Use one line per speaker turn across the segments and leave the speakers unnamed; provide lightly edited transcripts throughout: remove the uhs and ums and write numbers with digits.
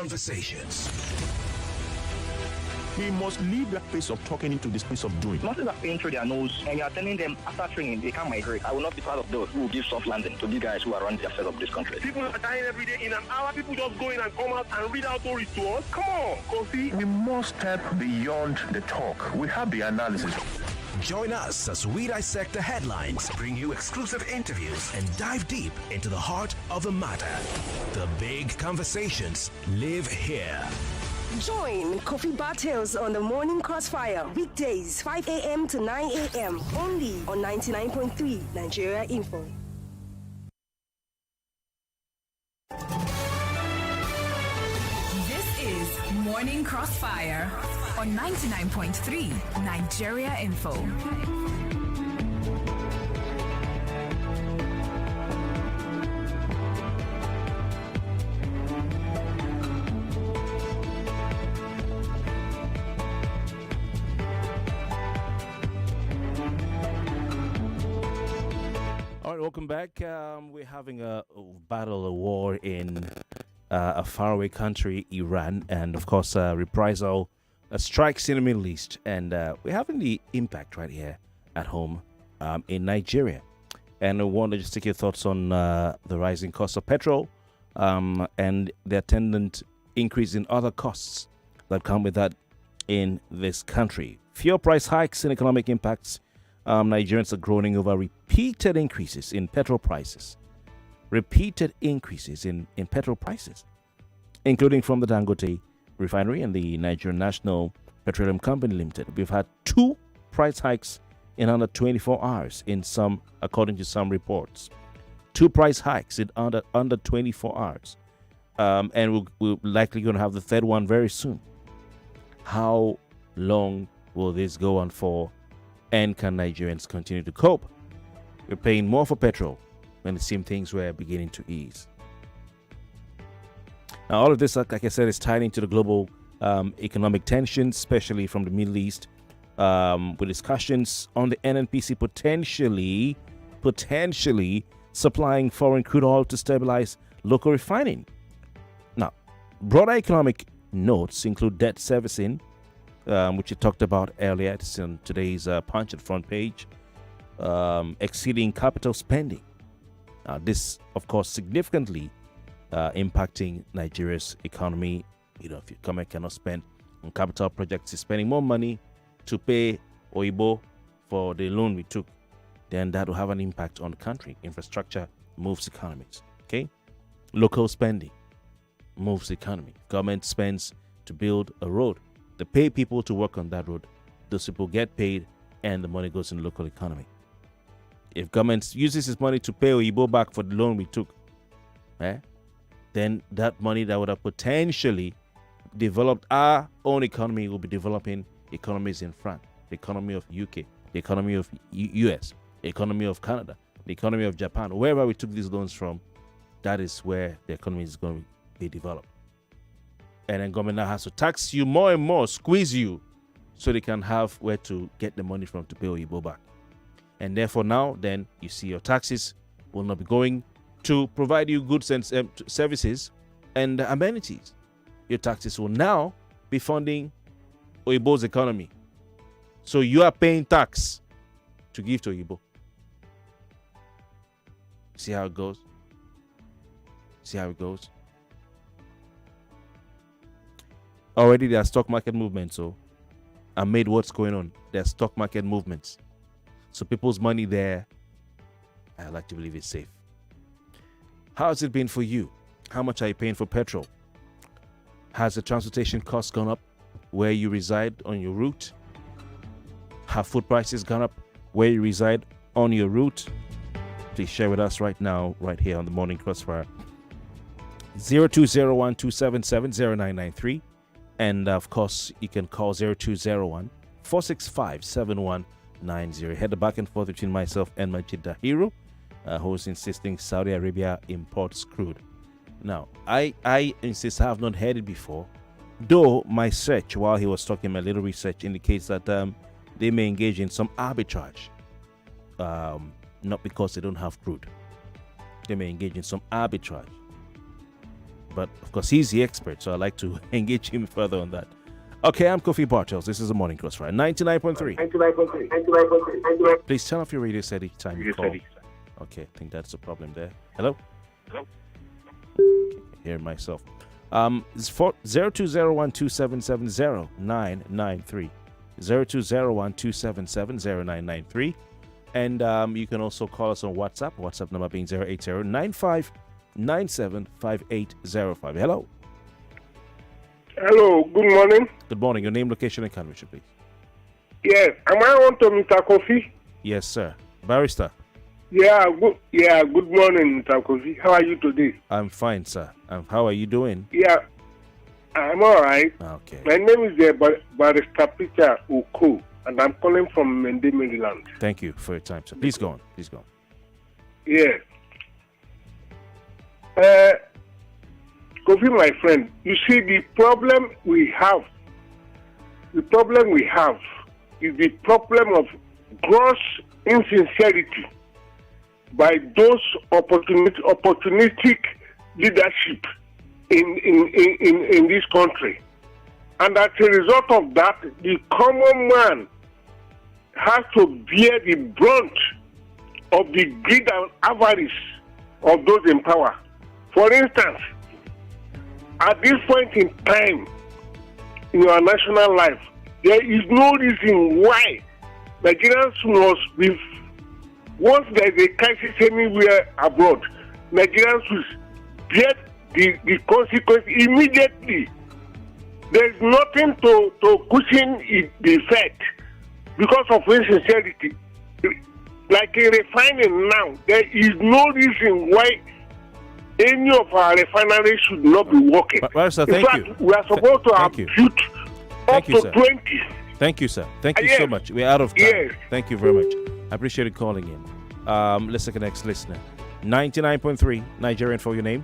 conversations.
We must leave that place of talking into this place of doing.
Nothing are paying through their nose, and you are telling them after training they can't migrate. I will not be part of those who will give soft landing to these guys who are running the affairs of this country.
People are dying every day. In an hour, people just go in and come out and read out stories to us. Come on, Kofi.
We must step beyond the talk. We have the analysis.
Join us as we dissect the headlines, bring you exclusive interviews, and dive deep into the heart of the matter. The big conversations live here.
Join Kofi Bartels on the Morning Crossfire, weekdays 5 a.m. to 9 a.m. only on 99.3 Nigeria Info.
This is Morning Crossfire on 99.3 Nigeria Info.
Welcome back. We're having a battle, a war in a faraway country, Iran, and of course, reprisal strikes in the Middle East. And we're having the impact right here at home in Nigeria. And I want to just take your thoughts on the rising cost of petrol and the attendant increase in other costs that come with that in this country. Fuel price hikes and economic impacts. Nigerians are groaning over repeated increases in petrol prices. Repeated increases in petrol prices, including from the Dangote refinery and the Nigerian National Petroleum Company Limited. We've had 2 price hikes in under 24 hours according to some reports. 2 price hikes in under 24 hours. And we're likely going to have the third one very soon. How long will this go on for? And can Nigerians continue to cope? We're paying more for petrol when it seemed things were beginning to ease. Now, all of this, like I said, is tied into the global economic tensions, especially from the Middle East, with discussions on the NNPC potentially supplying foreign crude oil to stabilize local refining. Now, broader economic notes include debt servicing, which we talked about earlier. It's on today's Punch at front page, exceeding capital spending. Now, this, of course, significantly impacting Nigeria's economy. If your government cannot spend on capital projects, is spending more money to pay Oibo for the loan we took, then that will have an impact on the country. Infrastructure moves economies. Okay, local spending moves the economy. Government spends to build a road. They pay people to work on that road. Those people get paid, and the money goes in the local economy. If government uses its money to pay Oyibo back for the loan we took, then that money that would have potentially developed our own economy will be developing economies in France, the economy of UK, the economy of US, the economy of Canada, the economy of Japan. Wherever we took these loans from, that is where the economy is going to be developed. And then government now has to tax you more and more, squeeze you, so they can have where to get the money from to pay Oyibo back. And therefore now, then, you see your taxes will not be going to provide you goods and services and amenities. Your taxes will now be funding Oyibo's economy. So you are paying tax to give to Oyibo. See how it goes? See how it goes? Already there are stock market movements, so amid what's going on, there are stock market movements. So people's money there, I like to believe it's safe. How has it been for you? How much are you paying for petrol? Has the transportation cost gone up where you reside on your route? Have food prices gone up where you reside on your route? Please share with us right now, right here on the Morning Crossfire. 0201-277-0993. And of course, you can call 0201-465-7190. Head back and forth between myself and Majid Dahiru, who is insisting Saudi Arabia imports crude. Now, I insist I have not heard it before, though my search while he was talking, my little research indicates that they may engage in some arbitrage, not because they don't have crude. They may engage in some arbitrage. But of course, he's the expert, so I'd like to engage him further on that. Okay, I'm Kofi Bartels. This is the Morning Crossfire, 99.3. 99.3. Please turn off your radio set each time you call. Okay, I think that's the problem there. Hello? Hello? Hear myself. It's 020127700993. 020127700993. And you can also call us on WhatsApp. WhatsApp number being 08095975805. Hello.
Hello, good morning.
Good morning. Your name, location, and country, please.
Yes, am I on to Mr. Kofi?
Yes, sir. Barrister.
Yeah, good morning, Mr. Kofi. How are you today?
I'm fine, sir. How are you doing?
Yeah, I'm all right.
Okay.
My name is Barrister Peter Oko, and I'm calling from Mende, Maryland.
Thank you for your time, sir. Please go on. Please go on.
Yeah. Kofi, my friend, you see, the problem we have is the problem of gross insincerity by those opportunistic leadership in this country. And as a result of that, the common man has to bear the brunt of the greed and avarice of those in power. For instance, at this point in time in our national life, there is no reason why Nigerians must be, once there is a crisis anywhere abroad, Nigerians will get the consequence immediately. There is nothing to cushion the effect because of insincerity. Like in refining now, there is no reason why any of our refineries should not be working.
Sir,
in fact, we are supposed to have built up to 20.
Thank you, sir. Thank you so much. We're out of time.
Yes.
Thank you very much. I appreciate you calling in. Let's take the next listener. 99.3, Nigerian for your name.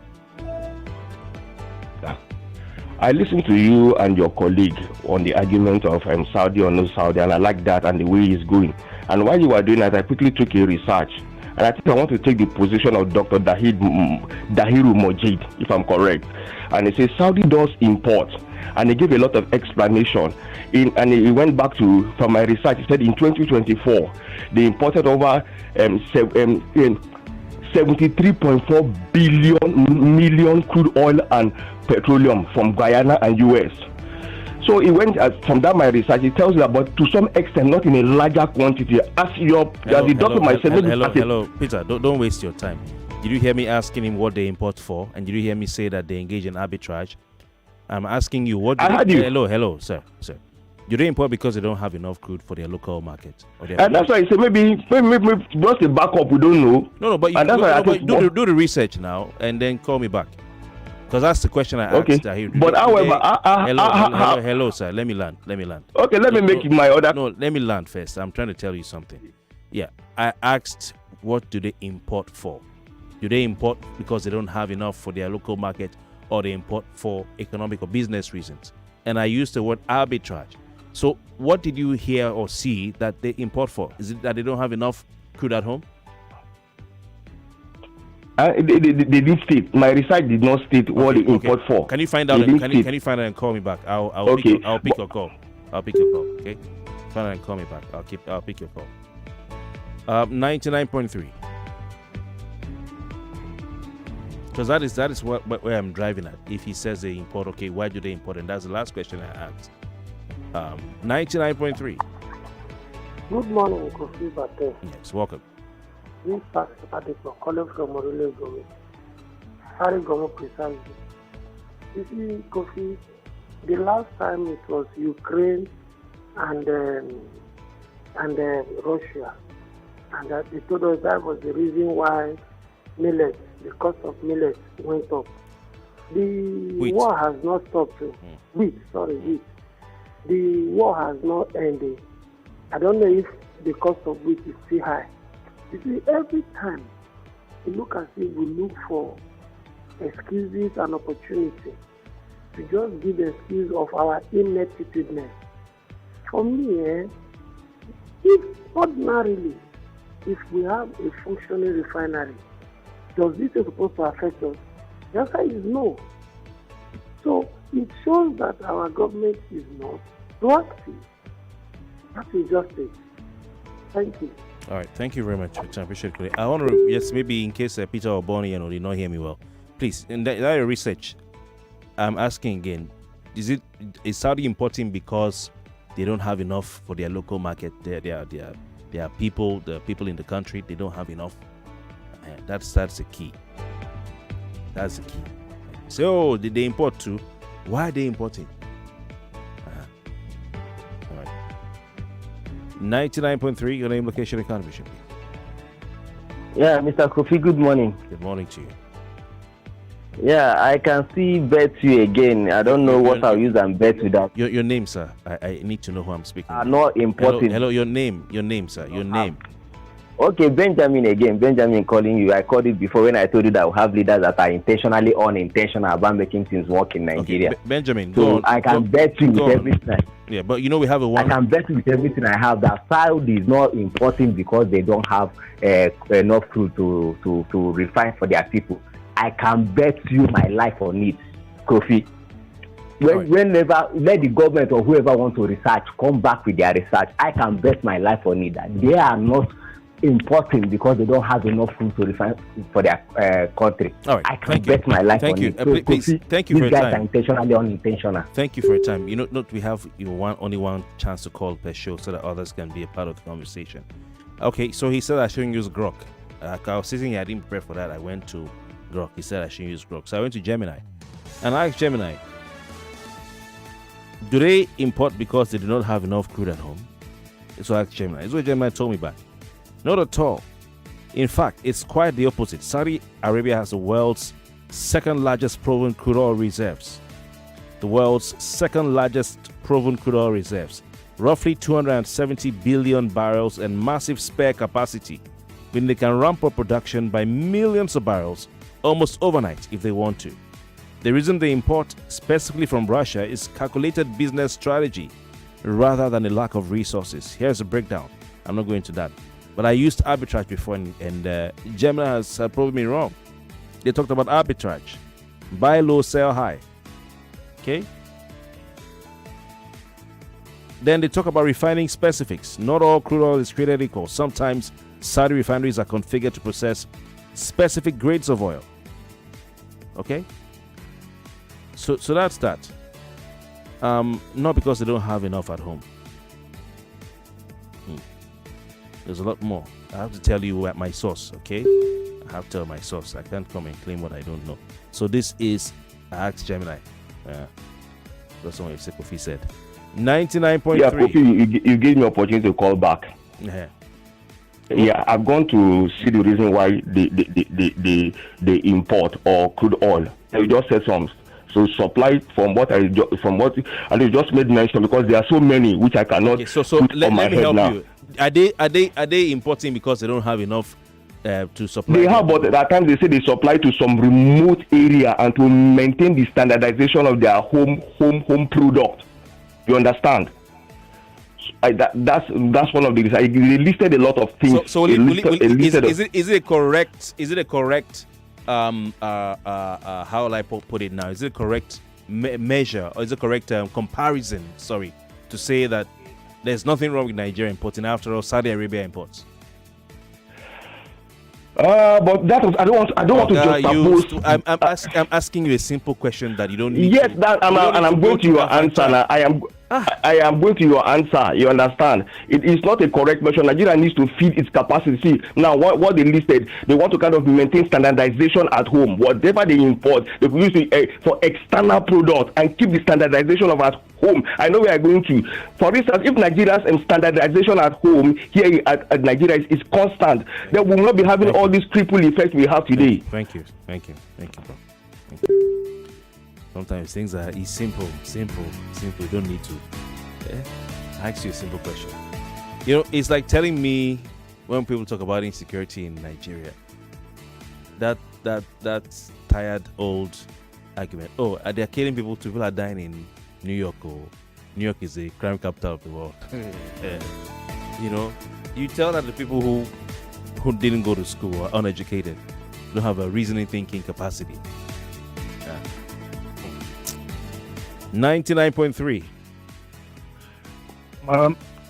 I listened to you and your colleague on the argument of Saudi or no Saudi, and I like that and the way he's going. And while you were doing that, I quickly took a research. And I think I want to take the position of Dr. Dahiru Mojid, if I'm correct. And he says Saudi does import. And he gave a lot of explanation. And he went back to, from my research, he said in 2024, they imported over 73.4 million crude oil and petroleum from Guyana and US. So he went from that my research. It tells you about, to some extent, not in a larger quantity. As the doctor might say.
Hello, Peter. Don't waste your time. Did you hear me asking him what they import for? And did you hear me say that they engage in arbitrage? I'm asking you what. Hello, sir. You don't import because they don't have enough crude for their local market.
And that's why I say maybe just a backup. We don't know.
No, but do the research now and then call me back. Because that's the question I asked.
Okay. But however,
hello, sir. Let me land.
Okay, let me make my order.
No, let me land first. I'm trying to tell you something. Yeah, I asked, what do they import for? Do they import because they don't have enough for their local market, or they import for economic or business reasons? And I used the word arbitrage. So what did you hear or see that they import for? Is it that they don't have enough crude at home?
They didn't state. My research did not state what they import for.
Can you find out? Can you find out and call me back? I'll pick your call. Okay. Find out and call me back. I'll pick your call. 99.3. Because that is where I'm driving at. If he says they import, okay, why do they import? And that's the last question I asked. 99.3.
Good morning, Kofi Bartels.
Yes, welcome.
This is Adeko calling from Morule Gomi. Harry Gomo precisely. You see, Kofi, the last time it was Ukraine and Russia, and that they told us that was the reason why the cost of millet went up. The war has not stopped. Wheat. The war has not ended. I don't know if the cost of wheat is still high. You see, every time we look as if we look for excuses and opportunity to just give the excuse of our ineptitudeness. For me, if we have a functioning refinery, does this supposed to affect us? The answer is no. So it shows that our government is not proactive. That is just it. Thank you.
All right, thank you very much for your time. Appreciate it. I want to, yes, maybe in case Peter or Bonnie did not hear me well, please, in that research, I'm asking again, is Saudi importing because they don't have enough for their local market? Their people, the people in the country, they don't have enough. That's the key. That's the key. So, did they import too? Why are they importing? All right. 99.3, your name, location, and contribution.
Yeah, Mr. Kofi, good morning.
Good morning to you.
Yeah, I can see bet you again. I don't know what I'll use and bet with that.
Your name, sir. I need to know who I'm speaking.
Not important.
Hello, your name, sir. Your name.
Okay, Benjamin again. Benjamin calling you. I called it before when I told you that we have leaders that are intentionally unintentional about making things work in Nigeria.
Okay, Benjamin,
so
go on.
I can bet you with everything.
Yeah, but we have a one.
I can bet you with everything I have that Saudi is not importing because they don't have enough crude to refine for their people. I can bet you my life on it, Kofi. Whenever let the government or whoever wants to research come back with their research, I can bet my life on it that they are not importing because they don't have enough food to refine for their country.
All right.
I can bet my life on it. So,
please, thank you for your time.
These guys are intentionally unintentional.
Thank you for your time. We have only one chance to call per show so that others can be a part of the conversation. Okay, so he said I shouldn't use Grok. I was sitting here, I didn't prepare for that. I went to Grok. He said I shouldn't use Grok. So I went to Gemini. And I asked Gemini, do they import because they do not have enough crude at home? So I asked Gemini. This is what Gemini told me back. Not at all. In fact, it's quite the opposite. Saudi Arabia has the world's second largest proven crude oil reserves. The world's second largest proven crude oil reserves. Roughly 270 billion barrels and massive spare capacity. When they can ramp up production by millions of barrels almost overnight if they want to. The reason they import specifically from Russia is calculated business strategy rather than a lack of resources. Here's a breakdown. I'm not going to that. But I used arbitrage before and Gemini has proved me wrong. They talked about arbitrage. Buy low, sell high. Okay? Then they talk about refining specifics. Not all crude oil is created equal. Sometimes Saudi refineries are configured to process specific grades of oil. Okay? So that's that. Not because they don't have enough at home. There's a lot more. I have to tell you my source, okay? I have to tell my source. I can't come and claim what I don't know. So this is Ask Gemini. That's what Kofi said. 99.3.
Yeah, Kofi, you gave me opportunity to call back. Yeah, I've gone to see the reason why they import or crude oil. You just said some. So supply from what I just made mention because there are so many which I cannot.
Okay, so let me help now. You. Are they importing because they don't have enough to supply?
They have, but at times they say they supply to some remote area and to maintain the standardization of their home product. You understand? That's one of the reasons. They listed a lot of things.
So is it a correct how will I put it now? Is it a correct measure or is it correct comparison? Sorry, to say that there's nothing wrong with Nigeria importing. After all, Saudi Arabia imports.
But that was I don't want to just
I'm asking you a simple question that you don't need.
Yes, I'm going to your answer. I am going to your answer. You understand? It is not a correct measure. Nigeria needs to feed its capacity. See, now what they listed, they want to kind of maintain standardization at home. Whatever they import, they use it for external products and keep the standardization of at home. I know we are going to. For instance, if Nigeria's standardization at home here at Nigeria is constant, then we will not be having all these triple effects we have today.
Thank you, bro. Thank you. Sometimes things are simple. You don't need to. I ask you a simple question. It's like telling me when people talk about insecurity in Nigeria, that's tired old argument. Oh, they're killing people. People are dying in New York. Or New York is the crime capital of the world. You tell that the people who didn't go to school are uneducated, don't have a reasoning thinking capacity. 99.3.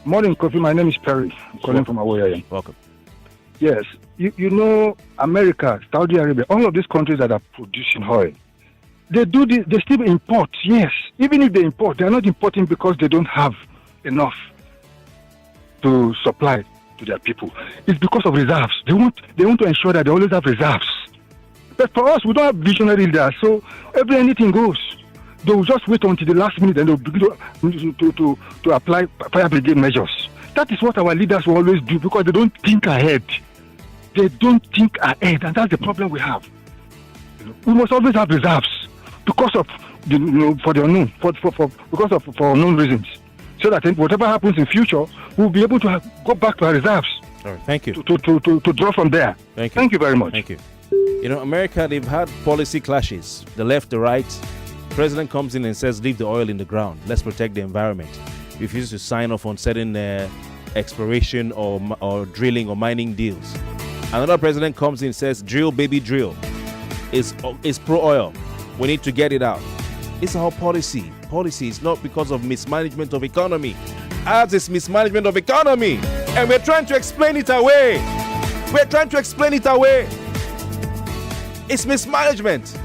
Morning, Kofi. My name is Perry. I'm calling from Awoya.
Welcome.
Yes. You know, America, Saudi Arabia, all of these countries that are producing oil, they do this, they still import, yes. Even if they import, they are not importing because they don't have enough to supply to their people. It's because of reserves. They want to ensure that they always have reserves. But for us, we don't have visionary leaders, so anything goes. They will just wait until the last minute and they'll begin to apply fire brigade measures. That is what our leaders will always do because they don't think ahead. They don't think ahead, and that's the problem we have. We must always have reserves because of for the unknown, because of for unknown reasons, so that whatever happens in future, we'll be able to go back to our reserves.
All right, thank you.
To draw from there.
Thank you.
Thank you very much.
Thank you. You know, America, they've had policy clashes. The left, the right. President comes in and says, leave the oil in the ground. Let's protect the environment. Refuses to sign off on certain exploration or drilling or mining deals. Another president comes in and says, drill, baby, drill. It's pro-oil. We need to get it out. It's our policy. Policy is not because of mismanagement of economy. Ours is mismanagement of economy. And we're trying to explain it away. We're trying to explain it away. It's mismanagement.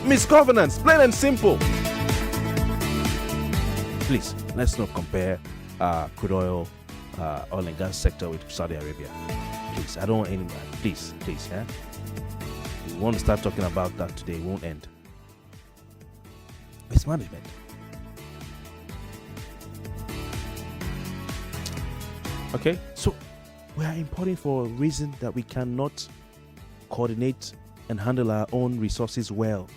Misgovernance, plain and simple. Please, let's not compare crude oil and gas sector with Saudi Arabia. Please, I don't want anybody. Please, yeah? We want to start talking about that today. It won't end. Mismanagement. Okay, so we are importing for a reason that we cannot coordinate and handle our own resources well.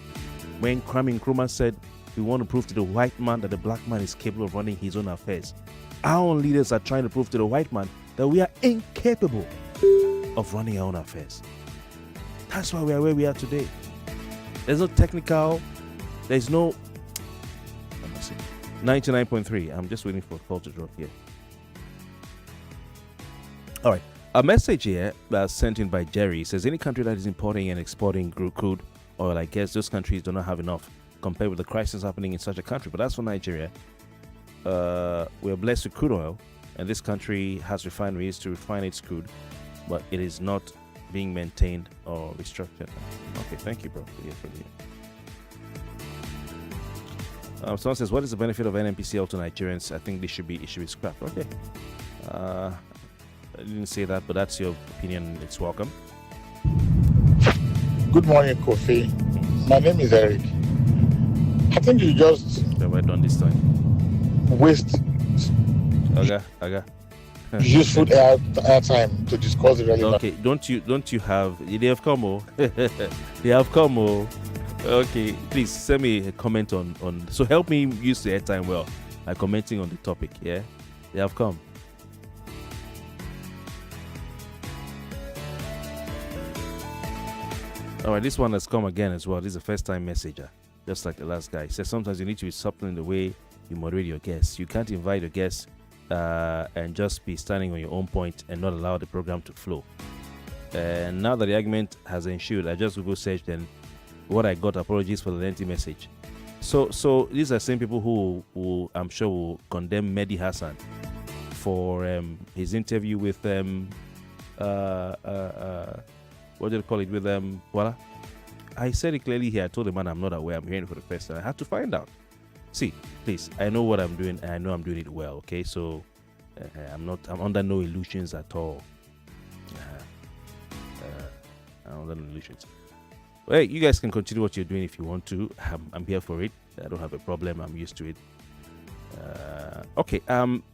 When Kwame Nkrumah said we want to prove to the white man that the black man is capable of running his own affairs, our own leaders are trying to prove to the white man that we are incapable of running our own affairs. That's why we are where we are today. There's no technical, there's no 99.3. I'm just waiting for a call to drop here. All right. A message here sent in by Jerry says any country that is importing and exporting crude oil, I guess those countries do not have enough compared with the crisis happening in such a country. But as for Nigeria, we are blessed with crude oil, and this country has refineries to refine its crude, but it is not being maintained or restructured. Okay, thank you, bro. Someone says, what is the benefit of NNPCL to Nigerians? I think it should be scrapped. Okay. I didn't say that, but that's your opinion. It's welcome.
Good morning, Kofi. My name is Eric. I think you just
we're done this time.
Waste useful air time to discuss the relevant.
Okay, don't you have they have come oh they have come oh. Okay, please send me a comment on so help me use the airtime well by commenting on the topic. Yeah, they have come. All right, this one has come again as well. This is a first-time messenger, just like the last guy. He says sometimes you need to be subtle in the way you moderate your guests. You can't invite your guests and just be standing on your own point and not allow the program to flow. And now that the argument has ensued, I just Google searched and what I got, apologies for the lengthy message. So these are the same people who I'm sure will condemn Mehdi Hassan for his interview with what do you call it with voila. I said it clearly here. I told the man I'm not aware. I'm hearing it for the first time. I had to find out. See, please, I know what I'm doing and I know I'm doing it well. Okay, so I'm under no illusions at all. I'm under no illusions. Well, hey, you guys can continue what you're doing if you want to. I'm here for it. I don't have a problem. I'm used to it. Okay,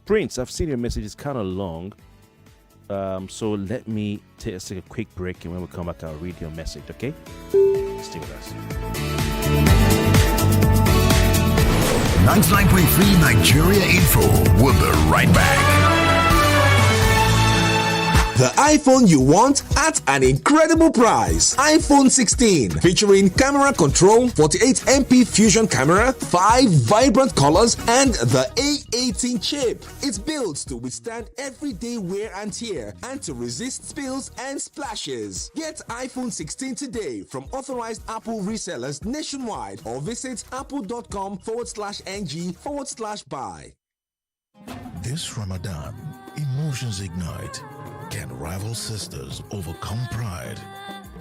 Prince, I've seen your message. It's kind of long. So let me take a quick break, and when we come back, I'll read your message, okay? Stay with us.
99.3 Nigeria Info. We'll be right back. The iPhone you want at an incredible price. iPhone 16 featuring camera control, 48MP Fusion camera, 5 vibrant colors, and the A18 chip. It's built to withstand everyday wear and tear and to resist spills and splashes. Get iPhone 16 today from authorized Apple resellers nationwide or visit apple.com/ng/buy.
This Ramadan, emotions ignite. Can rival sisters overcome pride?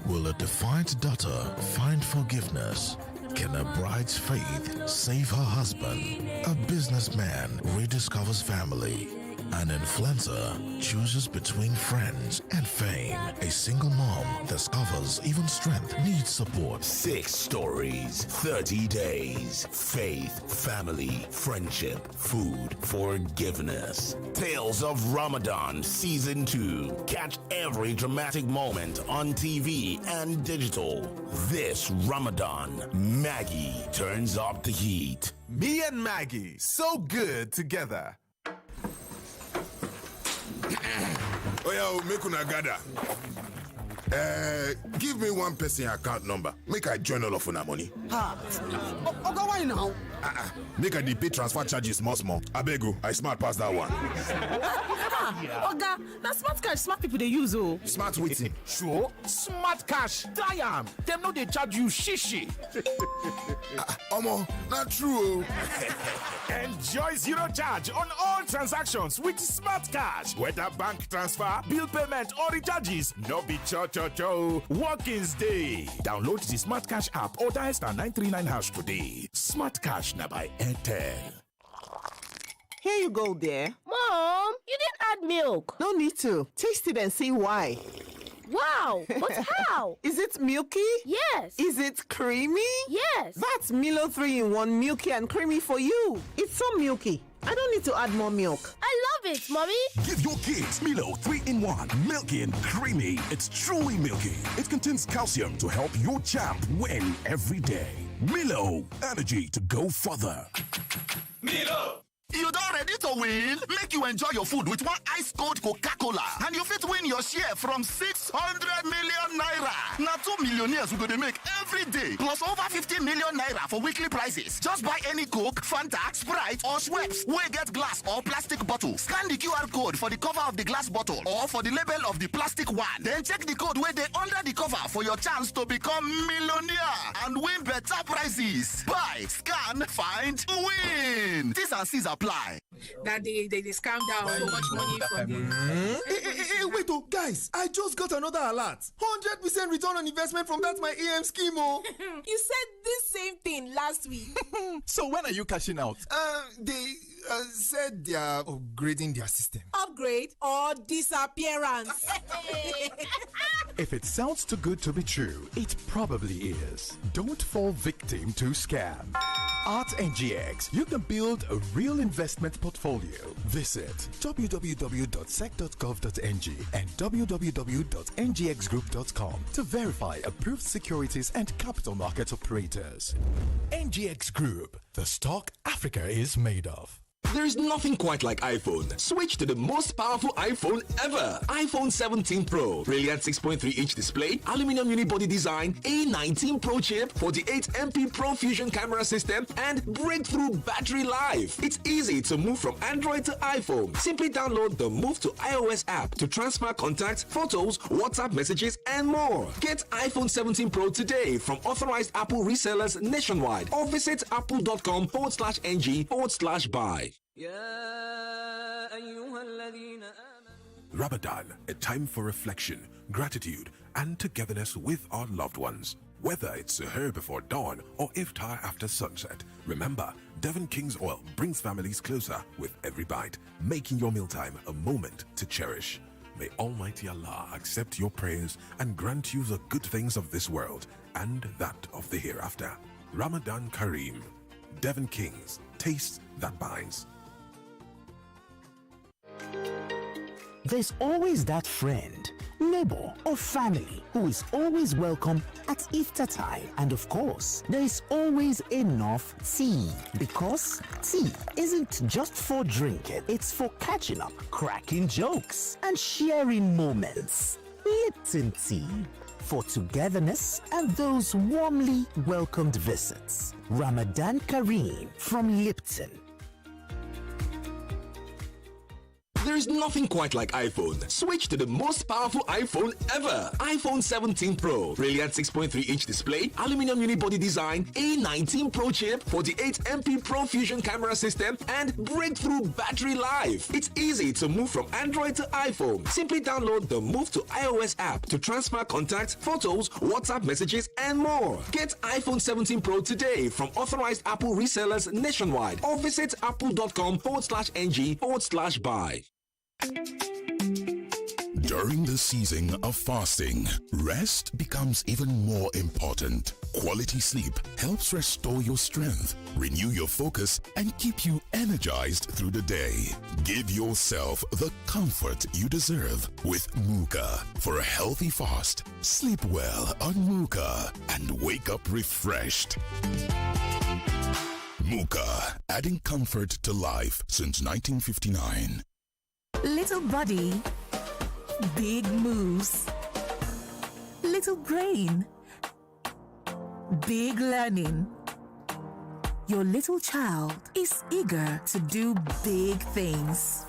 Will a defiant daughter find forgiveness? Can a bride's faith save her husband? A businessman rediscovers family. An influencer chooses between friends and fame. A single mom discovers even strength needs support.
6 stories, 30 days. Faith, family, friendship, food, forgiveness. Tales of Ramadan Season 2. Catch every dramatic moment on TV and digital. This Ramadan, Maggie turns up the heat.
Me and Maggie, so good together.
Oh yeah, make una gather. Give me one person account number. Make I join all of una money.
Okay, why now?
Make I pay transfer charges small. I beg you, I smart pass that one.
Oga, na smart cash smart people they use oh.
Smart waiting.
Sure, smart cash. Try am. Them no they charge you shishi.
Omo, not true.
Enjoy zero charge on all transactions with smart cash. Whether bank transfer, bill payment, or recharges. No be cho. Workings day. Download the Smart Cash app or dial *939# today. Smart Cash na by Airtel.
Here you go, dear.
Mom, you didn't add milk.
No need to. Taste it and see why.
Wow, but how?
Is it milky?
Yes.
Is it creamy?
Yes.
That's Milo 3-in-1 milky and creamy for you. It's so milky. I don't need to add more milk.
I love it, Mommy.
Give your kids Milo 3-in-1, milky and creamy. It's truly milky. It contains calcium to help your champ win every day. Milo, energy to go further.
Milo! You don't ready to win? Make you enjoy your food with one ice-cold Coca-Cola. And you fit win your share from 600 million naira. Now 2 millionaires who gonna make every day. Plus over 50 million naira for weekly prizes. Just buy any Coke, Fanta, Sprite, or Schweppes. We get glass or plastic bottle. Scan the QR code for the cover of the glass bottle or for the label of the plastic one. Then check the code where they under the cover for your chance to become millionaire and win better prizes. Buy, scan, find, win. T's and C's apply.
That they scam down so much money from them.
Hey, wait, guys, I just got another alert. 100% return on investment from that my AM scheme, oh.
You said this same thing last week.
So when are you cashing out?
They said they are upgrading their system.
Upgrade or disappearance.
If it sounds too good to be true, it probably is. Don't fall victim to scam. At NGX, you can build a real investment portfolio. Visit www.sec.gov.ng and www.ngxgroup.com to verify approved securities and capital market operators. NGX Group, the stock Africa is made of.
There's nothing quite like iPhone. Switch to the most powerful iPhone ever. iPhone 17 Pro. Brilliant 6.3-inch display, aluminum unibody design, A19 Pro chip, 48MP Pro Fusion camera system, and breakthrough battery life. It's easy to move from Android to iPhone. Simply download the Move to iOS app to transfer contacts, photos, WhatsApp messages, and more. Get iPhone 17 Pro today from authorized Apple resellers nationwide or visit apple.com/ng/buy.
Ramadan, a time for reflection, gratitude, and togetherness with our loved ones. Whether it's Suhoor before dawn or Iftar after sunset, remember, Devon King's Oil brings families closer with every bite, making your mealtime a moment to cherish. May Almighty Allah accept your prayers and grant you the good things of this world and that of the hereafter. Ramadan Kareem. Devon King's, taste that binds.
There's always that friend
neighbor, or family who is always welcome at iftar time. And of course, there is always enough tea, because tea isn't just for drinking, it's for catching up, cracking jokes, and sharing moments. Lipton tea, for togetherness and those warmly welcomed visits. Ramadan Kareem from Lipton.
There's nothing quite like iPhone. Switch to the most powerful iPhone ever. iPhone 17 Pro. Brilliant 6.3-inch display, aluminum unibody design, A19 Pro chip, 48MP Pro Fusion camera system, and breakthrough battery life. It's easy to move from Android to iPhone. Simply download the Move to iOS app to transfer contacts, photos, WhatsApp messages, and more. Get iPhone 17 Pro today from authorized Apple resellers nationwide or visit apple.com/ng/buy.
During the season of fasting, rest becomes even more important. Quality sleep helps restore your strength, renew your focus, and keep you energized through the day. Give yourself the comfort you deserve with Muka. For a healthy fast, sleep well on Muka and wake up refreshed. Muka, adding comfort to life since 1959.
Little body, big moves. Little brain, big learning. Your little child is eager to do big things.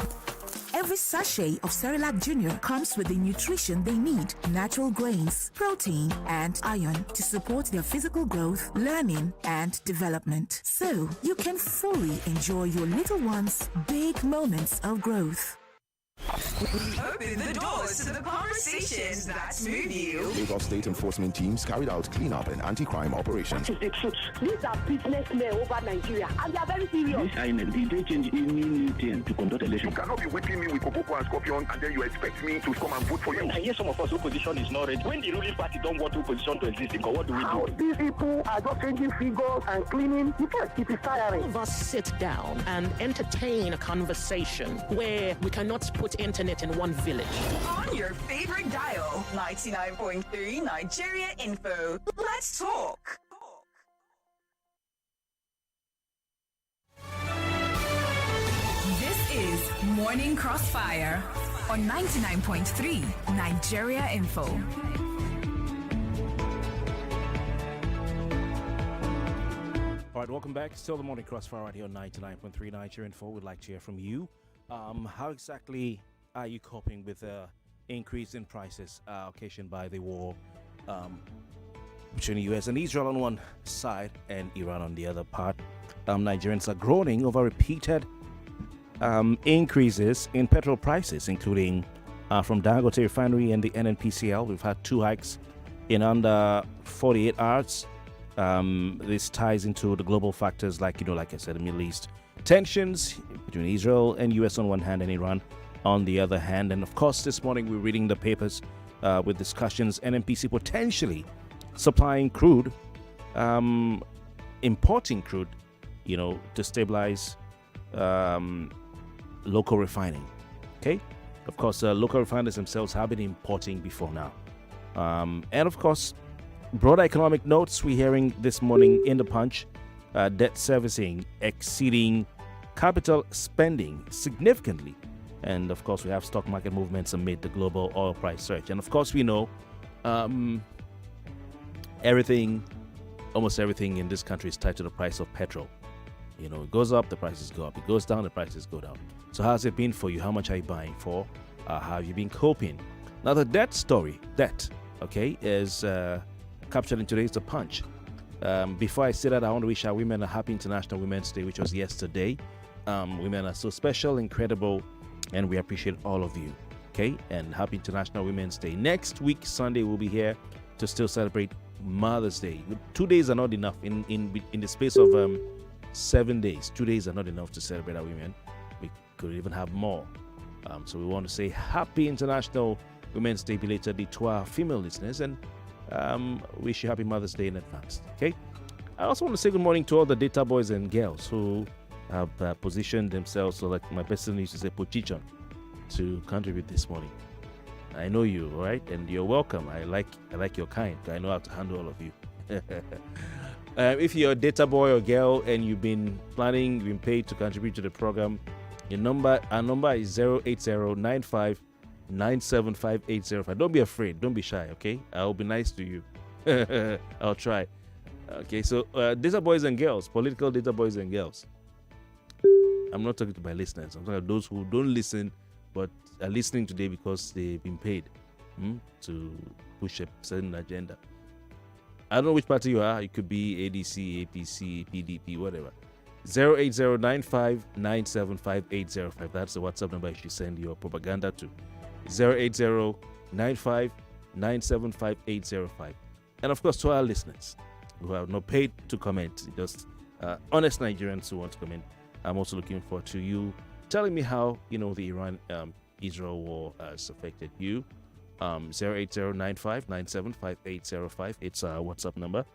Every sachet of Cerelac Junior comes with the nutrition they need: natural grains, protein, and iron to support their physical growth, learning, and development. So you can fully enjoy your little one's big moments of growth.
Open the doors to the conversations that move you.
Lagos State enforcement teams carried out cleanup and anti-crime operations.
That is the truth. These are businessmen over Nigeria, and they are very serious.
This INEC, did they change any thing to conduct election?
You cannot be whipping me with Cocoa and Scorpion, and then you expect me to come and vote for you.
I hear some of us opposition is not ready. When the ruling party don't want opposition to exist, what do we do?
These people are just changing figures and cleaning. You can't keep it tiring.
All of us sit down and entertain a conversation where we cannot put internet in one village.
On your favorite dial, 99.3 Nigeria Info. Let's talk.
This is Morning Crossfire on 99.3 Nigeria Info.
All right, welcome back. Still the Morning Crossfire right here on 99.3 Nigeria Info. We'd like to hear from you. How exactly are you coping with the increase in prices occasioned by the war between the US and Israel on one side and Iran on the other part? Nigerians are groaning over repeated increases in petrol prices, including from Dangote Refinery and the NNPCL. We've had 2 hikes in under 48 hours. This ties into the global factors like I said, the Middle East tensions between Israel and US on one hand and Iran on the other hand. And of course, this morning we're reading the papers with discussions NNPC potentially supplying crude, importing crude, to stabilize local refining. Okay, of course, local refiners themselves have been importing before now. And of course, broader economic notes we're hearing this morning in the Punch: debt servicing exceeding capital spending significantly. And of course, we have stock market movements amid the global oil price surge. And of course, we know almost everything in this country is tied to the price of petrol. It goes up, the prices go up. It goes down, the prices go down. So how's it been for you? How much are you buying for? How have you been coping? Now, the debt story, is captured in today's The Punch. Before I say that, I want to wish our women a happy International Women's Day, which was yesterday. Women are so special, incredible, and we appreciate all of you. Okay, and happy International Women's Day. Next week, Sunday, we'll be here to still celebrate Mother's Day. 2 days are not enough in the space of 7 days. 2 days are not enough to celebrate our women. We could even have more. So we want to say happy International Women's Day belatedly to our female listeners, and wish you happy Mother's Day in advance. Okay, I also want to say good morning to all the data boys and girls who have positioned themselves, so like my person used to say, position, to contribute this morning. I know you, all right? And you're welcome. I like your kind. I know how to handle all of you. If you're a data boy or girl and you've been paid to contribute to the program, our number is 08095975805. Don't be afraid. Don't be shy, okay? I'll be nice to you. I'll try. Okay, so data boys and girls, political data boys and girls. I'm not talking to my listeners. I'm talking to those who don't listen but are listening today because they've been paid to push a certain agenda. I don't know which party you are. It could be ADC, APC, PDP, whatever. 08095975805. That's the WhatsApp number you should send your propaganda to. 08095975805. And of course, to our listeners who are not paid to comment, just honest Nigerians who want to comment, I'm also looking forward to you telling me how the Iran-Israel war has affected you. 08095975805. It's our WhatsApp number.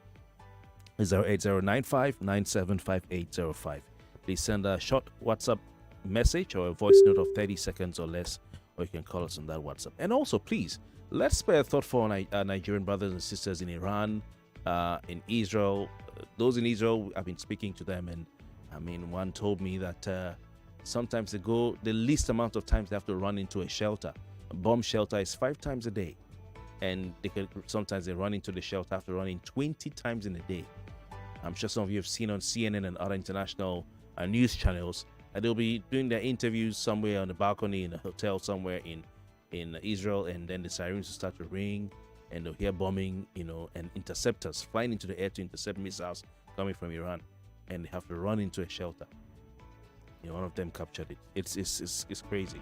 08095975805. Please send a short WhatsApp message or a voice note of 30 seconds or less, or you can call us on that WhatsApp. And also, please, let's spare a thought for our Nigerian brothers and sisters in Iran, in Israel. Those in Israel, I've been speaking to them, and one told me that sometimes the least amount of times they have to run into a shelter. A bomb shelter is 5 times a day, and sometimes they run into the shelter after running 20 times in a day. I'm sure some of you have seen on CNN and other international news channels that they'll be doing their interviews somewhere on the balcony in a hotel somewhere in Israel, and then the sirens will start to ring, and they'll hear bombing, and interceptors flying into the air to intercept missiles coming from Iran, and they have to run into a shelter. One of them captured it. It's crazy.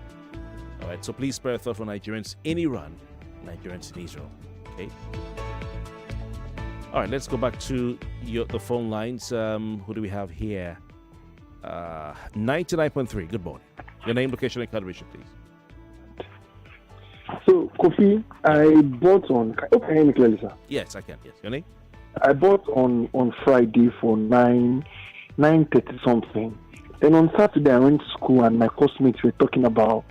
All right, so please spare a thought for Nigerians in Iran, Nigerians in Israel. Okay. All right, let's go back to the phone lines. Who do we have here? 99.3. Good morning. Your name, location, and calibration, please.
So, Kofi, I bought on. Can you hear me clearly, sir?
Yes, I can. Yes. Your name?
I bought on Friday for 9:30 something. Then on Saturday I went to school and my classmates were talking about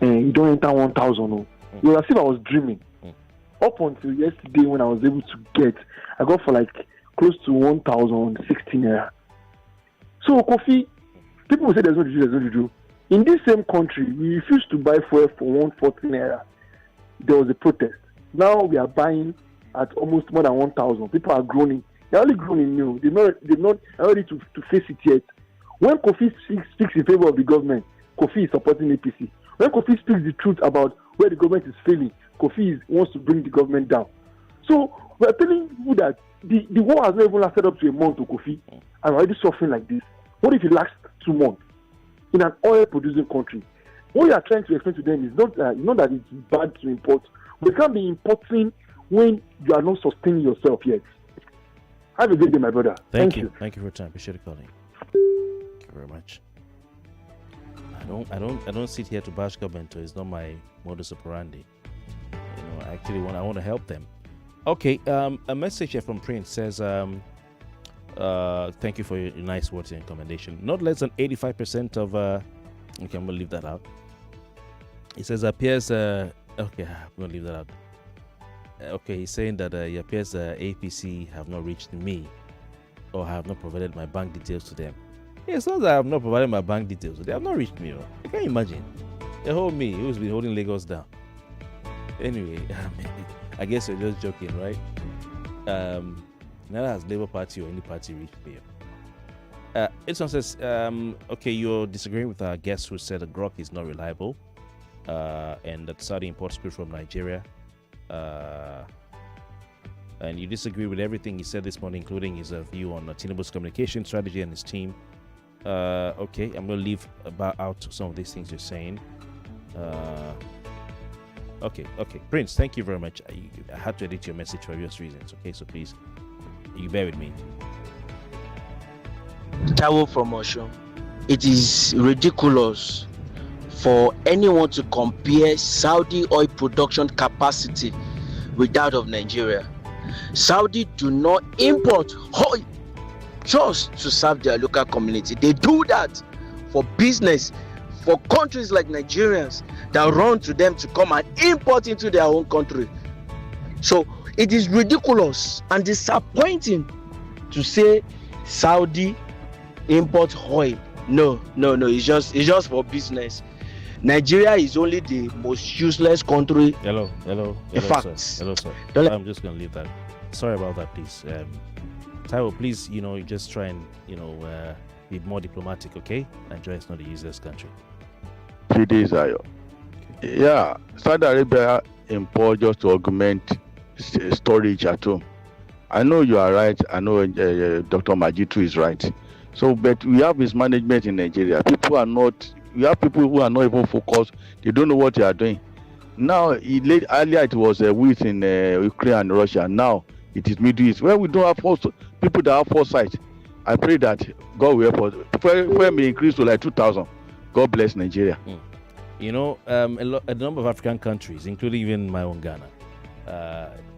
you don't enter 1,000. It was as if I was dreaming. Up until yesterday when I was able to I got for like close to 1,016 naira. So Kofi, people will say there's no juju. In this same country, we refused to buy fuel for 140 naira. There was a protest. Now we are buying at almost more than 1,000. People are groaning. They're only groaning new. They're not ready to face it yet. When Kofi speaks in favor of the government, Kofi is supporting APC. When Kofi speaks the truth about where the government is failing, Kofi wants to bring the government down. So we're telling you that the war has not even lasted up to a month to Kofi, and we're already suffering like this. What if it lasts 2 months in an oil-producing country? What you are trying to explain to them is not that it's bad to import. We can't be importing when you are not sustaining yourself yet. Have a good day, my brother.
Thank you. Thank you for your time. Appreciate the calling. Thank you very much. I don't sit here to bash government. It's not my modus operandi. I want to help them. Okay. A message here from Prince says, thank you for your nice words and commendation. Not less than 85% of okay, I'm gonna leave that out. It says appears okay, I'm gonna leave that out. Okay, he's saying that it appears APC have not reached me or have not provided my bank details to them. Yeah, it's not that I have not provided my bank details. They have not reached me. I can't imagine. They hold me who's been holding Lagos down. Anyway, I guess you're just joking, right? Neither has Labour Party or any party reached me. This one says, okay, you're disagreeing with our guest who said that Grok is not reliable and that Saudi imports crude from Nigeria. And you disagree with everything he said this morning, including his view on Tinubu's communication strategy and his team. Okay, I'm going to leave out some of these things you're saying. Okay. Prince, thank you very much. I had to edit your message for obvious reasons, okay? So please, you bear with me.
Taiwo from Osun. It is ridiculous for anyone to compare Saudi oil production capacity with that of Nigeria. Saudi do not import oil just to serve their local community. They do that for business, for countries like Nigerians that run to them to come and import into their own country. So it is ridiculous and disappointing to say Saudi import oil. No, it's just for business. Nigeria is only the most useless country.
Hello,
in fact,
sir. I'm just gonna leave that. Sorry about that, please. Taiwo, please, you just try and be more diplomatic, okay? Nigeria is not a useless country.
Yeah, Saudi Arabia import just to augment storage at home. I know you are right. I know Dr. Majitu is right. So, but we have mismanagement in Nigeria. We have people who are not even focused. They don't know what they are doing. Now, earlier it was wheat in Ukraine and Russia. Now it is Middle East. Where we don't have people that have foresight. I pray that God will help us. Fuel may increase to like 2,000. God bless Nigeria.
A number of African countries, including even my own Ghana,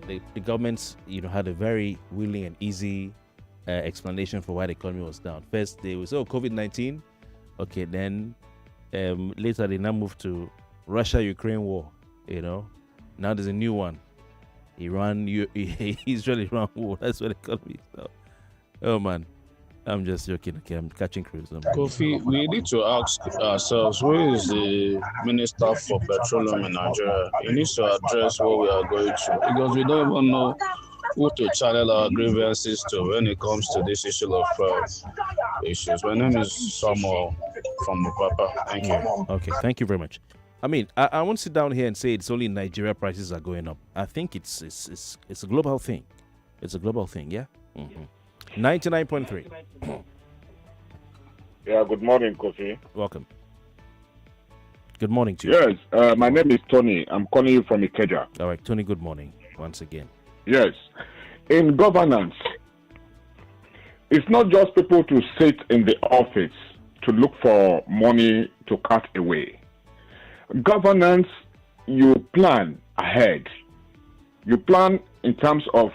the governments, had a very willing and easy explanation for why the economy was down. First, they would say, COVID-19. Okay, then later they now moved to Russia-Ukraine war. Now there's a new one, Israel-Iran war. That's what the economy is now. Oh man, I'm just joking. Okay, I'm catching cruise.
Kofi, we need to ask ourselves, who is the Minister for Petroleum in Nigeria? He needs to address what we are going through, because we don't even know who to channel our grievances to when it comes to this issue of issues. My name is Samuel from Mupapa. Thank you.
Okay, thank you very much. I won't sit down here and say it's only in Nigeria prices are going up. I think it's a global thing. It's a global thing, yeah? 99.3.
Yeah, good morning, Kofi.
Welcome. Good morning to you.
Yes, my name is Tony. I'm calling you from Ikeja.
All right, Tony, good morning once again.
Yes. In governance, it's not just people to sit in the office to look for money to cut away. Governance, you plan ahead. You plan in terms of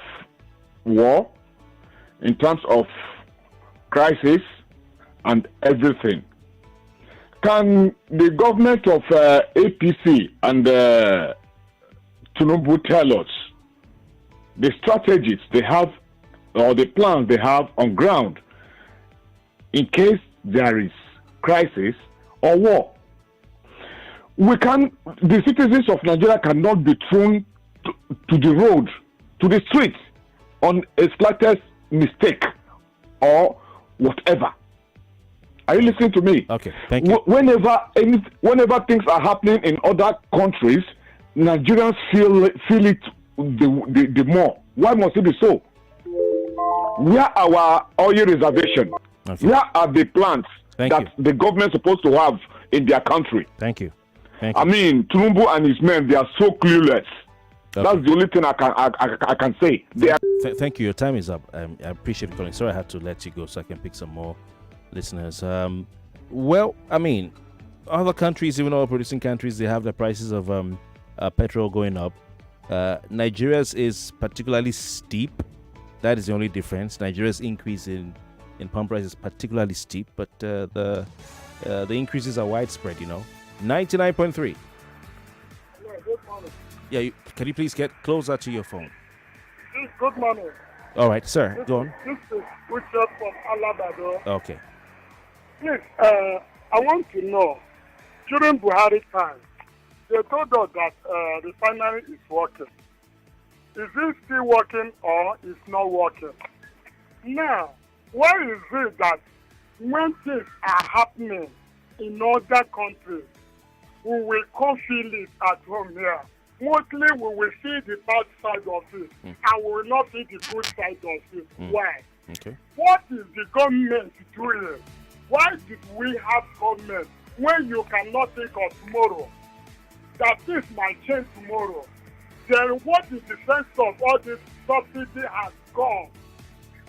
war, in terms of crisis, and everything. Can the government of APC and Tinubu tell us the strategies they have or the plans they have on ground in case there is crisis or war? The citizens of Nigeria cannot be thrown to the road, to the street on a slightest mistake or whatever. Are you listening to me?
Okay, thank you.
Whenever things are happening in other countries, Nigerians feel it the more. Why must it be so? Where are our oil reservation?
Okay.
Where are the plants the government is supposed to have in their country?
Thank you.
I mean, Tinubu and his men, they are so clueless. Okay. That's the only thing I can say.
Thank you. Your time is up. I appreciate you calling. Sorry I had to let you go so I can pick some more listeners. Other countries, even oil producing countries, they have the prices of petrol going up. Nigeria's is particularly steep. That is the only difference. Nigeria's increase in pump price is particularly steep, but the increases are widespread, 99.3. Yeah, can you please get closer to your phone?
Good morning.
All right, sir, go on.
This is Richard from Alabado.
Okay.
Please, I want to know, during Buhari time, they told us that the refinery is working. Is it still working or is not working? Now, why is it that when things are happening in other countries, we will come feel it at home here? Mostly we will see the bad side of it, and we will not see the good side of it. Why?
Okay.
What is the government doing? Why did we have government when you cannot think of tomorrow? That this might change tomorrow. Then what is the sense of all this subsidy has gone?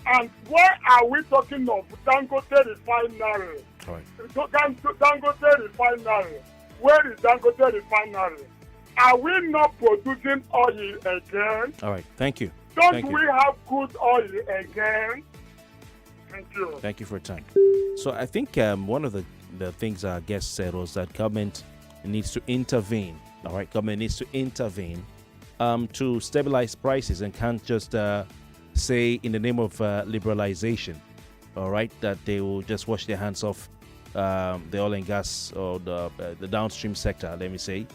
And why are we talking of Dangote refinery?
All right.
Dangote refinery. Where is Dangote refinery? Are we not producing oil again?
All right. Thank you.
Don't we have good oil again? Thank you.
Thank you for your time. So I think one of the the things our guest said was that government needs to intervene. All right, government needs to intervene to stabilize prices and can't just say in the name of liberalization, all right, that they will just wash their hands off the oil and gas or the downstream sector, let me say,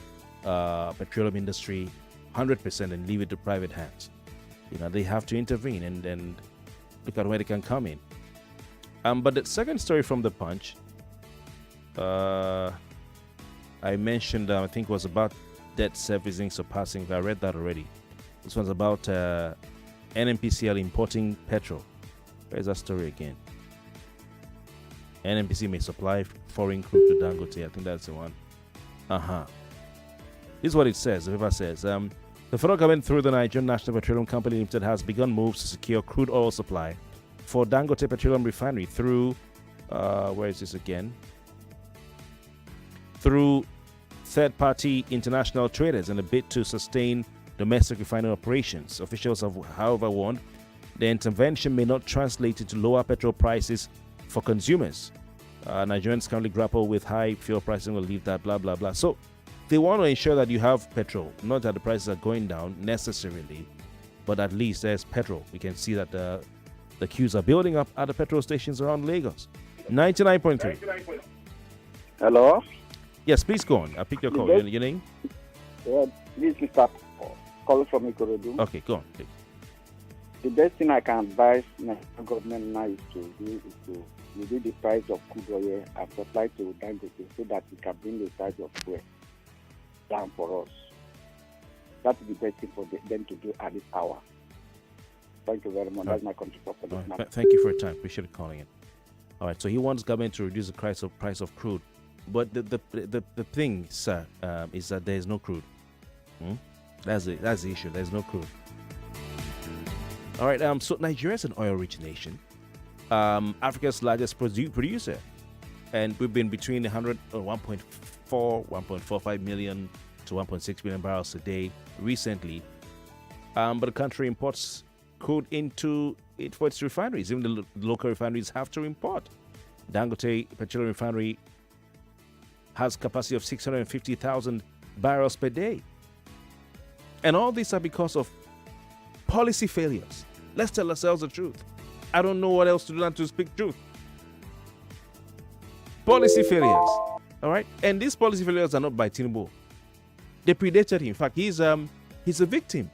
petroleum industry, 100% and leave it to private hands. They have to intervene and look at where they can come in. But the second story from the Punch, I mentioned, I think it was about debt servicing surpassing. I read that already. This one's about NNPCL importing petrol. Where's that story again? NNPC may supply foreign crude to Dangote. I think that's the one. This is what it says. The paper says, the federal government through the Nigerian National Petroleum Company Limited has begun moves to secure crude oil supply for Dangote Petroleum Refinery through, where is this again? Through third-party international traders in a bid to sustain domestic refining operations. Officials have, however, warned the intervention may not translate into lower petrol prices for consumers. Nigerians currently grapple with high fuel prices. We'll leave that, blah, blah, blah. So they want to ensure that you have petrol, not that the prices are going down necessarily, but at least there's petrol. We can see that the queues are building up at the petrol stations around Lagos. 99.3.
Hello?
Yes, please go on. I'll pick your call. Your name?
Yeah, this is Mr. calling from Ikorodu.
Okay, go on, please.
The best thing I can advise the government now is to reduce the price of crude oil and supply to Dangote so that it can bring the price of fuel down for us. That's the best thing for them to do at this hour. Thank you very much. That's my contribution.
Right. Thank you for your time. Appreciate calling in. All right, so he wants government to reduce the price of crude. But the thing, sir, is that there is no crude. That's the issue. There's no crude. All right. So Nigeria is an oil-rich nation, Africa's largest producer, and we've been between 1.45 million to 1.6 million barrels a day recently. But the country imports crude into it for its refineries. Even the local refineries have to import. Dangote Petroleum Refinery has capacity of 650,000 barrels per day. And all these are because of policy failures. Let's tell ourselves the truth. I don't know what else to do than to speak truth. Policy failures. All right? And these policy failures are not by Tinubu. They predated him. In fact, he's a victim.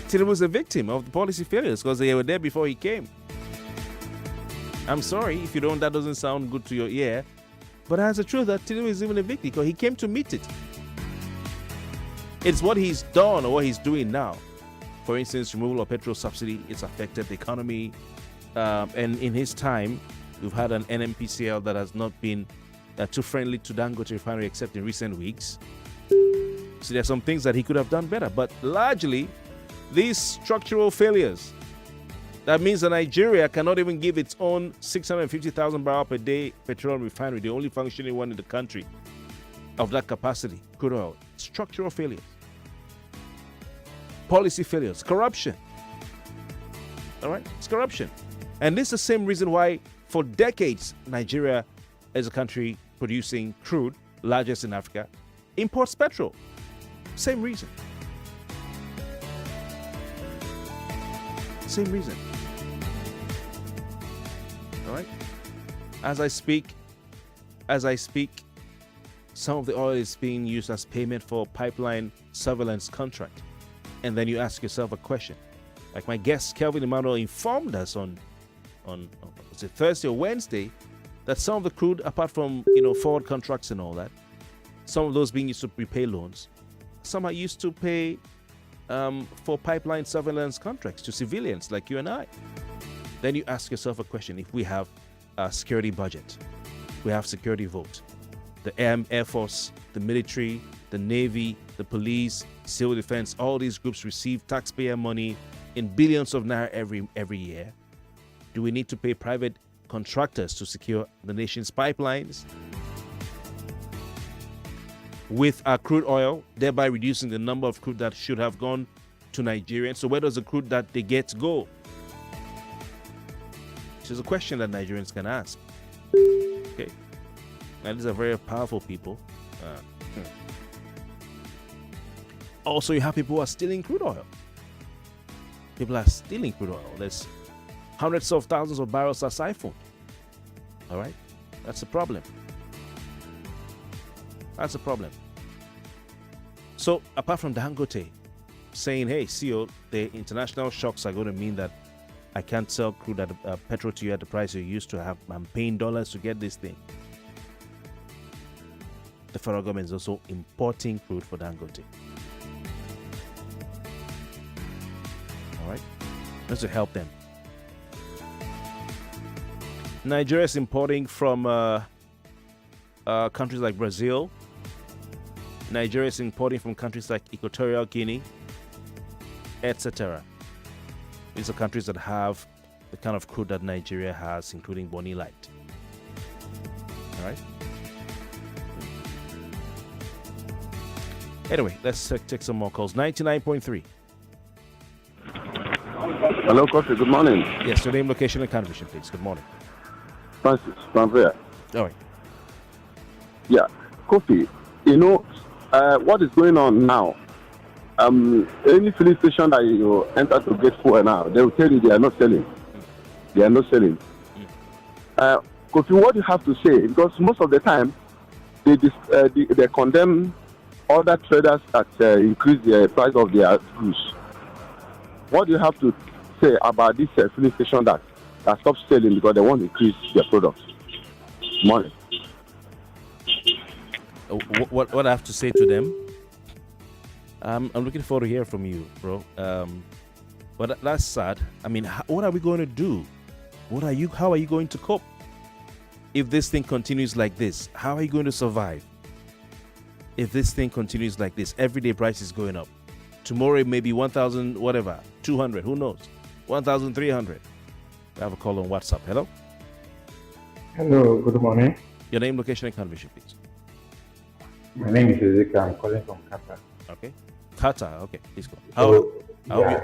Tinubu is a victim of the policy failures because they were there before he came. I'm sorry if that doesn't sound good to your ear. But that's the truth that Tinubu is even a victim because he came to meet it. It's what he's done or what he's doing now. For instance, removal of petrol subsidy, it's affected the economy. And in his time, we've had an NNPCL that has not been too friendly to Dangote Refinery except in recent weeks. So there's some things that he could have done better. But largely, these structural failures, that means that Nigeria cannot even give its own 650,000 barrel per day petroleum refinery, the only functioning one in the country of that capacity, crude oil. Structural failures. Policy failures. Corruption. All right? It's corruption. And this is the same reason why, for decades, Nigeria, as a country producing crude, largest in Africa, imports petrol. Same reason. Same reason. All right? As I speak, some of the oil is being used as payment for pipeline surveillance contract. And then you ask yourself a question. Like my guest, Kelvin Emmanuel, informed us on was it Thursday or Wednesday, that some of the crude, apart from forward contracts and all that, some of those being used to repay loans, some are used to pay for pipeline surveillance contracts to civilians like you and I. Then you ask yourself a question. If we have a security budget, we have security vote, the Air Force, the military, the Navy, the police, civil defense, all these groups receive taxpayer money in billions of naira every year. Do we need to pay private contractors to secure the nation's pipelines with our crude oil, thereby reducing the number of crude that should have gone to Nigerians? So where does the crude that they get go? This is a question that Nigerians can ask. Okay, and these are very powerful people. Also, you have people who are stealing crude oil. People are stealing crude oil. There's hundreds of thousands of barrels are siphoned. All right, that's a problem. That's a problem. So, apart from Dangote saying, hey, CEO, the international shocks are going to mean that I can't sell crude at petrol to you at the price you used to have. I'm paying dollars to get this thing. The federal government is also importing crude for Dangote. All right, that's to help them. Nigeria is importing from countries like Brazil. Nigeria is importing from countries like Equatorial Guinea, etc. These are countries that have the kind of crude that Nigeria has, including Bonny Light. All right. Anyway, let's take some more calls. 99.3.
Hello, Kofi. Good morning.
Yes, your name, location, and contribution, please. Good morning.
Francis from there.
All right.
Yeah, Kofi. You know what is going on now? Any filling station that you enter to get fuel now, they will tell you they are not selling. They are not selling. Kofi, what you have to say, because most of the time they condemn other traders that increase the price of their goods. What do you have to say about this filling station that stop selling because they want to increase their products? Money.
What I have to say to them? I'm looking forward to hear from you, bro. But that's sad. I mean, what are we going to do? How are you going to cope? If this thing continues like this, how are you going to survive? If this thing continues like this, everyday price is going up. Tomorrow it may be 1,000, whatever, 200, who knows? 1,300. We have a call on WhatsApp. Hello?
Hello, good morning.
Your name, location, and condition, please.
My name is Ezekiel. I'm calling from Qatar.
Okay. Qatar, okay, please go. I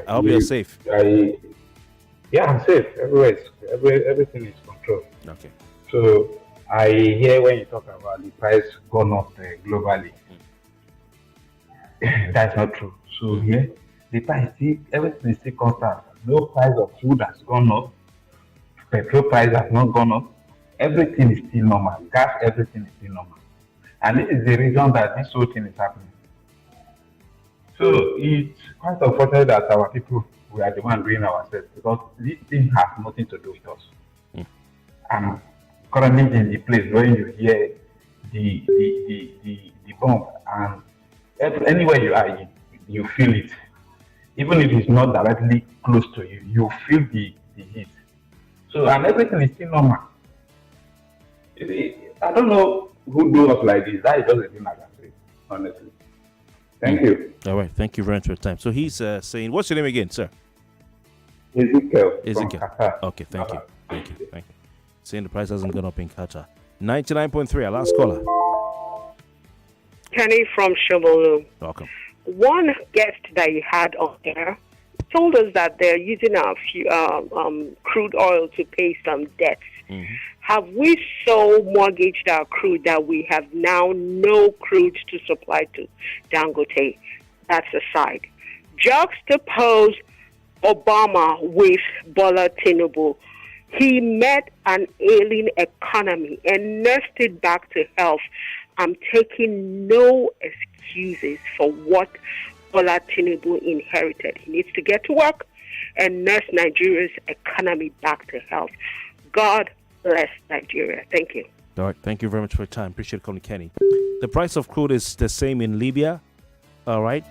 hope you're safe.
I'm safe. Everything is controlled.
Okay.
So I hear when you talk about the price gone up globally. That's not true. So here, the price, everything is still constant. No price of food has gone up. Petrol price has not gone up. Everything is still normal. Gas, everything is still normal. And this is the reason that this whole thing is happening. So it's quite unfortunate that our people, we are the one doing ourselves, because this thing has nothing to do with us. I'm currently in the place where you hear the bomb, and anywhere you are, you feel it. Even if it's not directly close to you, you feel the heat. So, and everything is still normal. I don't know who do us like this. That is just a thing I can say, honestly. Thank you.
All right. Thank you very much for your time. So he's saying, what's your name again, sir?
Ezekiel.
Okay, thank you. Thank you. Saying the price hasn't gone up in Qatar. 99.3, our last caller.
Kenny from Shomolu.
Welcome.
One guest that you had on air told us that they're using our crude oil to pay some debts. Mm-hmm. Have we so mortgaged our crude that we have now no crude to supply to Dangote? That's aside. Juxtapose Obama with Bola Tinubu. He met an ailing economy and nursed it back to health. I'm taking no excuses for what Bola Tinubu inherited. He needs to get to work and nurse Nigeria's economy back to health. God bless Nigeria. Thank you.
All right. Thank you very much for your time. Appreciate calling, Kenny. The price of crude is the same in Libya, all right,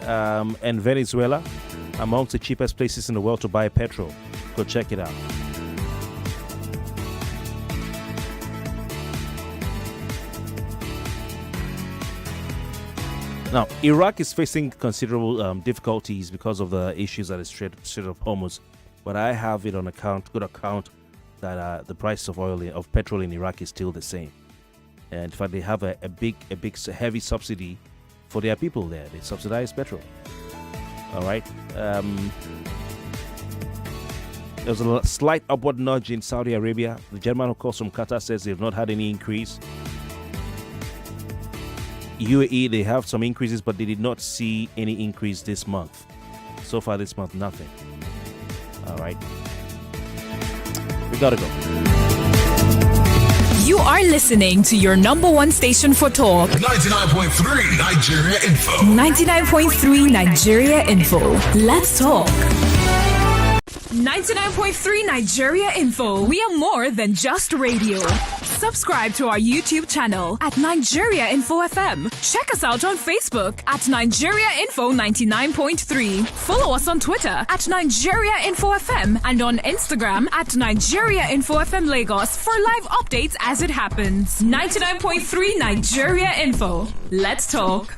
and Venezuela, amongst the cheapest places in the world to buy petrol. Go check it out. Now, Iraq is facing considerable difficulties because of the issues at the Strait of Hormuz, but I have it on good account that the price of petrol in Iraq is still the same. And in fact, they have a big, heavy subsidy for their people there. They subsidize petrol. All right. There's a slight upward nudge in Saudi Arabia. The gentleman, of course, from Qatar says they've not had any increase. UAE, they have some increases, but they did not see any increase this month. So far this month, nothing. All right. We gotta go.
You are listening to your number one station for talk.
99.3 Nigeria Info.
99.3 Nigeria Info. Let's talk. 99.3 Nigeria Info. We are more than just radio. Subscribe to our YouTube channel at Nigeria Info FM. Check us out on Facebook at Nigeria Info 99.3. Follow us on Twitter at Nigeria Info FM and on Instagram at Nigeria Info FM Lagos for live updates as it happens. 99.3 Nigeria Info. Let's talk.